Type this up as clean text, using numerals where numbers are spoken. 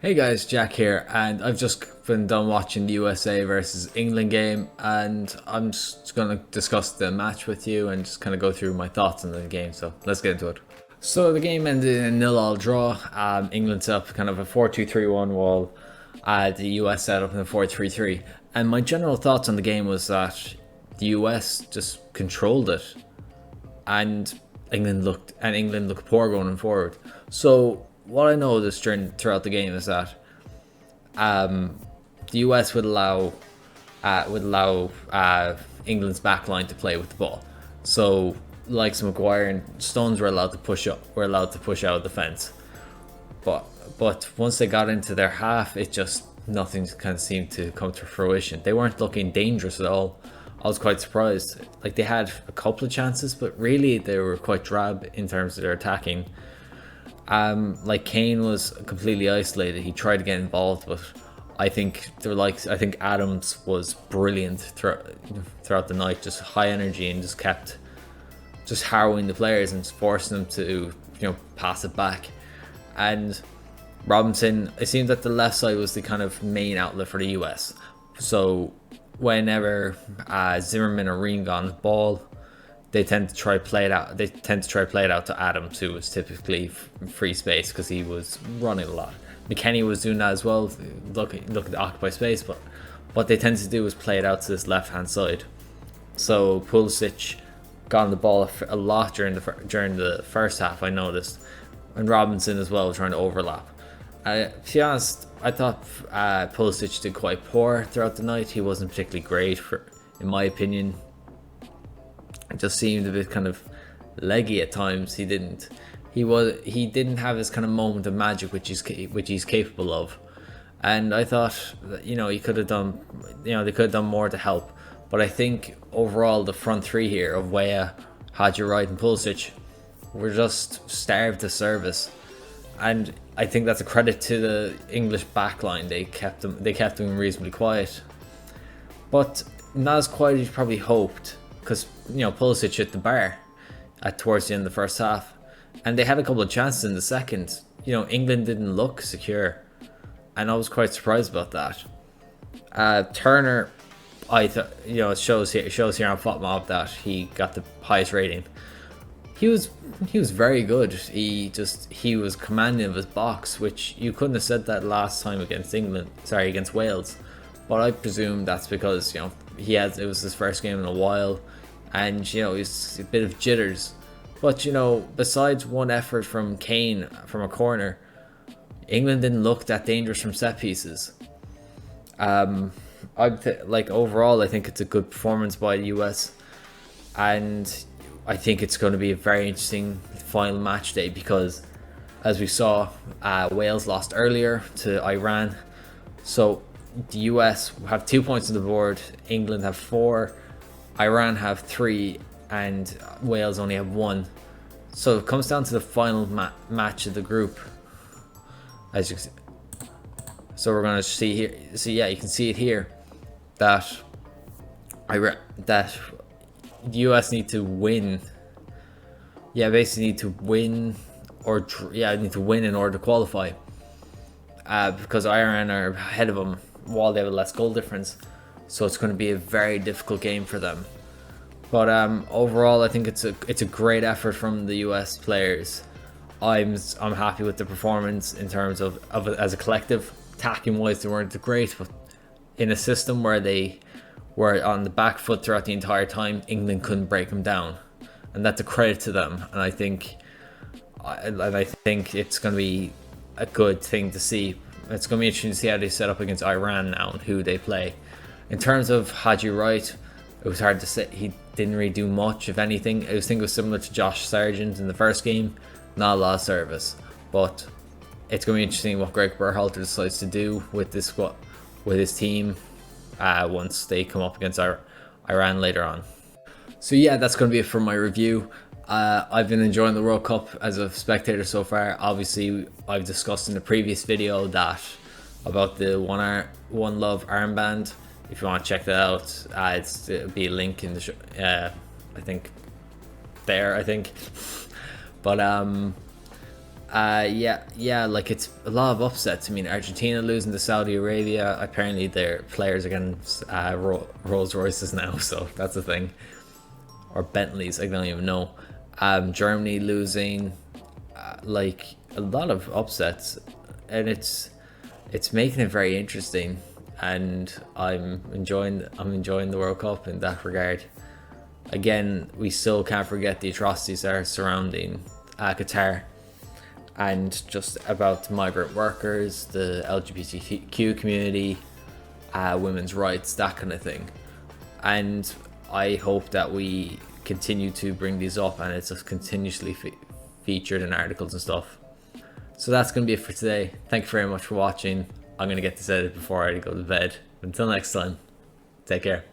Hey guys, Jack here, and I've just been done watching the USA versus England game, and I'm just going to discuss the match with you and just kind of go through my thoughts on the game. So let's get into it. So the game ended in a 0-0 draw. England set up kind of a 4-2-3-1 while the US set up in a 4-3-3. And my general thoughts on the game was that the US just controlled it, and England looked poor going forward. So what I noticed throughout the game is that the US would allow England's backline to play with the ball. So like Maguire and Stones were allowed to push out of the fence. But once they got into their half, it just nothing kind of seemed to come to fruition. They weren't looking dangerous at all. I was quite surprised. Like, they had a couple of chances, but really they were quite drab in terms of their attacking. Like, Kane was completely isolated. He tried to get involved, but I think Adams was brilliant throughout the night, just high energy and just kept harrowing the players and forcing them to pass it back. And Robinson, it seemed that the left side was the kind of main outlet for the US. So whenever Zimmerman or Ream got on the ball, they tend to try play it out. They tend to try play it out to Adams, who was typically free space because he was running a lot. McKennie was doing that as well, looking to occupy space. But what they tend to do is play it out to this left hand side. So Pulisic got on the ball a lot during the first half, I noticed, and Robinson as well trying to overlap. To be honest, I thought Pulisic did quite poor throughout the night. He wasn't particularly great, in my opinion. It just seemed a bit kind of leggy at times. He didn't have his kind of moment of magic, which he's capable of. And I thought that, he could have done, they could have done more to help. But I think overall the front three here of Weah, Hadji-Wright and Pulisic were just starved of service. And I think that's a credit to the English backline. They kept them reasonably quiet, but not as quiet as you probably hoped, because Pulisic hit the bar towards the end of the first half, and they had a couple of chances in the second. England didn't look secure, and I was quite surprised about that. Turner, I thought, it shows here on FotMob that he got the highest rating. He was very good. He was commanding of his box, which you couldn't have said that last time against Wales. But I presume that's because it was his first game in a while, and he's a bit of jitters. But besides one effort from Kane from a corner, England didn't look that dangerous from set pieces. Overall, I think it's a good performance by the US, and I think it's going to be a very interesting final match day because, as we saw, Wales lost earlier to Iran. So the US have 2 points on the board, England have 4, Iran have 3, and Wales only have 1. So it comes down to the final match of the group. As you can see. So we're going to see here. So yeah, you can see it here that the US need to win. Yeah, basically need to win need to win in order to qualify. Because Iran are ahead of them while they have a less goal difference. So it's going to be a very difficult game for them. But overall, I think it's a great effort from the US players. I'm happy with the performance in terms of it as a collective. Attacking wise, they weren't great, but in a system where they were on the back foot throughout the entire time, England couldn't break them down, and that's a credit to them. And I think it's going to be a good thing to see. It's going to be interesting to see how they set up against Iran now and who they play. In terms of Hadji-Wright, it was hard to say. He didn't really do much, if anything. I think it was similar to Josh Sargent in the first game, not a lot of service. But it's going to be interesting what Greg Berhalter decides to do with this squad, with his team, once they come up against Iran later on. So yeah, that's going to be it for my review. I've been enjoying the World Cup as a spectator so far. Obviously, I've discussed in the previous video about the One Love armband. If you want to check that out, it'll be a link in the show. I think. But Yeah, like it's a lot of upsets. I mean, Argentina losing to Saudi Arabia. Apparently, their players are getting Rolls Royces now, so that's a thing. Or Bentleys, I don't even know. Germany losing, like a lot of upsets, and it's making it very interesting. And I'm enjoying the World Cup in that regard. Again, we still can't forget the atrocities that are surrounding Qatar, and just about migrant workers, the LGBTQ community, women's rights, that kind of thing. And I hope that we continue to bring these up, and it's just continuously featured in articles and stuff. So that's going to be it for today. Thank you very much for watching. I'm going to get this edited before I go to bed. Until next time, take care.